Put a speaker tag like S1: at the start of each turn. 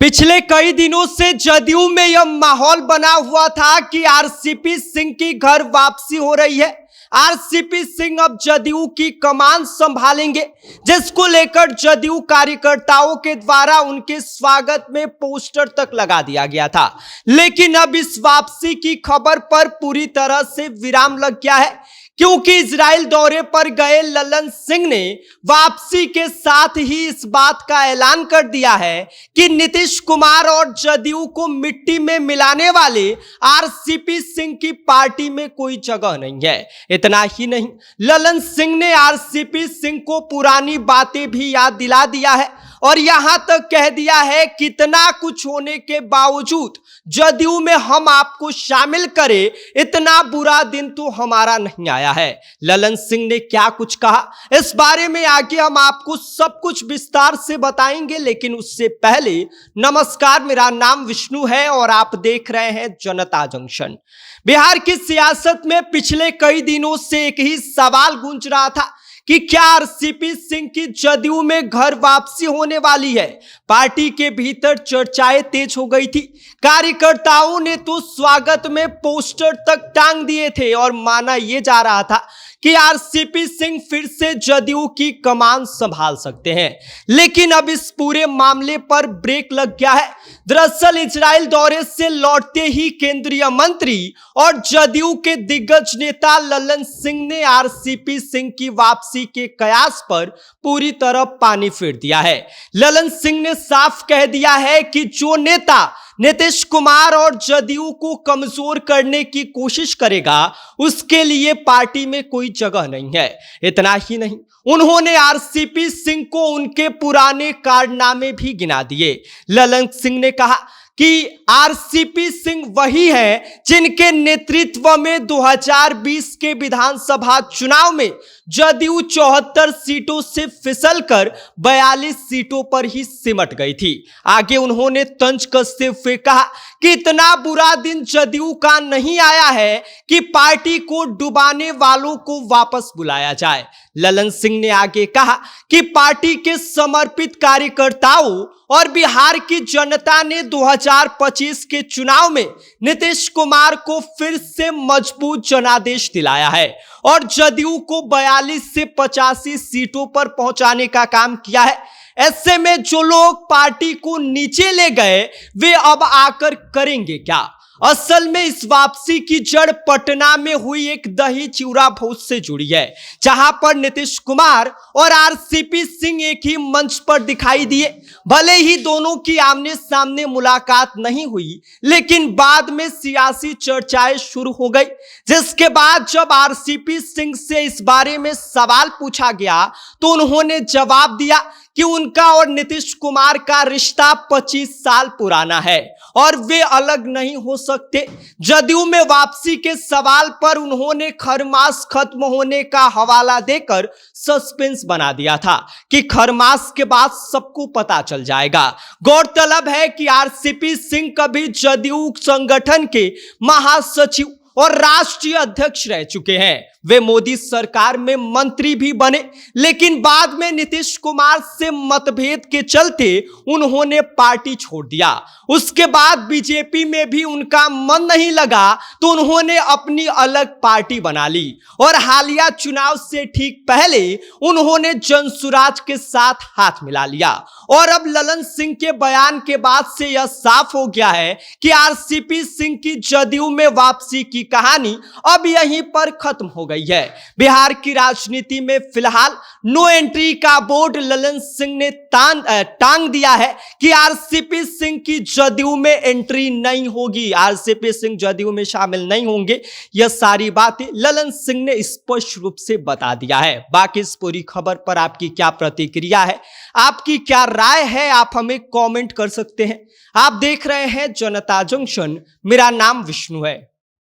S1: पिछले कई दिनों से जदयू में यह माहौल बना हुआ था कि आरसीपी सिंह की घर वापसी हो रही है। आरसीपी सिंह अब जदयू की कमान संभालेंगे, जिसको लेकर जदयू कार्यकर्ताओं के द्वारा उनके स्वागत में पोस्टर तक लगा दिया गया था। लेकिन अब इस वापसी की खबर पर पूरी तरह से विराम लग गया है, क्योंकि इजराइल दौरे पर गए ललन सिंह ने वापसी के साथ ही इस बात का ऐलान कर दिया है कि नीतीश कुमार और जदयू को मिट्टी में मिलाने वाले आरसीपी सिंह की पार्टी में कोई जगह नहीं है। इतना ही नहीं, ललन सिंह ने आरसीपी सिंह को पुरानी बातें भी याद दिला दिया है और यहां तक कह दिया है कि इतना कुछ होने के बावजूद जदयू में हम आपको शामिल करें, इतना बुरा दिन तो हमारा नहीं आया है। ललन सिंह ने क्या कुछ कहा, इस बारे में आगे हम आपको सब कुछ विस्तार से बताएंगे। लेकिन उससे पहले नमस्कार, मेरा नाम विष्णु है और आप देख रहे हैं जनता जंक्शन। बिहार की सियासत में पिछले कई दिनों से एक ही सवाल गूंज रहा था कि क्या आरसीपी सिंह की जदयू में घर वापसी होने वाली है। पार्टी के भीतर चर्चाएं तेज हो गई थी। कार्यकर्ताओं ने तो स्वागत में पोस्टर तक टांग दिए थे और माना यह जा रहा था कि आरसीपी सिंह फिर से जदयू की कमान संभाल सकते हैं। लेकिन अब इस पूरे मामले पर ब्रेक लग गया है। दरअसल इजराइल दौरे से लौटते ही केंद्रीय मंत्री और जदयू के दिग्गज नेता ललन सिंह ने आरसीपी सिंह की वापसी के कयास पर पूरी तरह पानी फेर दिया है। ललन सिंह ने साफ कह दिया है कि जो नेता नीतीश कुमार और जदयू को कमजोर करने की कोशिश करेगा, उसके लिए पार्टी में कोई जगह नहीं है। इतना ही नहीं, उन्होंने आरसीपी सिंह को उनके पुराने कारनामे भी गिना दिए। ललन सिंह ने कहा कि आरसीपी सिंह वही है जिनके नेतृत्व में 2020 के विधानसभा चुनाव में जदयू 74 सीटों से फिसलकर 42 सीटों पर ही सिमट गई थी। आगे उन्होंने तंज कसते हुए कहा कि इतना बुरा दिन जदयू का नहीं आया है कि पार्टी को डुबाने वालों को वापस बुलाया जाए। ललन सिंह ने आगे कहा कि पार्टी के समर्पित कार्यकर्ताओं और बिहार की जनता ने 2025 के चुनाव में नीतीश कुमार को फिर से मजबूत जनादेश दिलाया है और जदयू को 42 से 85 सीटों पर पहुंचाने का काम किया है। ऐसे में जो लोग पार्टी को नीचे ले गए, वे अब आकर करेंगे क्या? असल में इस वापसी की जड़ पटना में हुई एक दही चूरा भोज से जुड़ी है, जहां पर नीतीश कुमार और आरसीपी सिंह एक ही मंच पर दिखाई दिए। भले ही दोनों की आमने सामने मुलाकात नहीं हुई, लेकिन बाद में सियासी चर्चाएं शुरू हो गई। जिसके बाद जब आरसीपी सिंह से इस बारे में सवाल पूछा गया तो उन्होंने जवाब दिया कि उनका और नीतीश कुमार का रिश्ता 25 साल पुराना है और वे अलग नहीं हो सकते। जदयू में वापसी के सवाल पर उन्होंने खरमास खत्म होने का हवाला देकर सस्पेंस बना दिया था कि खरमास के बाद सबको पता चल जाएगा। गौरतलब है कि आरसीपी सिंह कभी जदयू संगठन के महासचिव और राष्ट्रीय अध्यक्ष रह चुके हैं। वे मोदी सरकार में मंत्री भी बने, लेकिन बाद में नीतीश कुमार से मतभेद के चलते उन्होंने पार्टी छोड़ दिया। उसके बाद बीजेपी में भी उनका मन नहीं लगा तो उन्होंने अपनी अलग पार्टी बना ली और हालिया चुनाव से ठीक पहले उन्होंने जनसुराज के साथ हाथ मिला लिया। और अब ललन सिंह के बयान के बाद से यह साफ हो गया है कि आरसीपी सिंह की जदयू में वापसी की कहानी अब यहीं पर खत्म हो गई है। बिहार की राजनीति में फिलहाल नो एंट्री का बोर्ड ललन सिंह ने टांग दिया है कि आरसीपी सिंह की जदयू में एंट्री नहीं होगी, आरसीपी सिंह जदयू में शामिल नहीं होंगे। यह सारी बातें ललन सिंह ने स्पष्ट रूप से बता दिया है। बाकी इस पूरी खबर पर आपकी क्या प्रतिक्रिया है, आपकी क्या राय है, आप हमें कमेंट कर सकते हैं। आप देख रहे हैं जनता जंक्शन, मेरा नाम विष्णु है।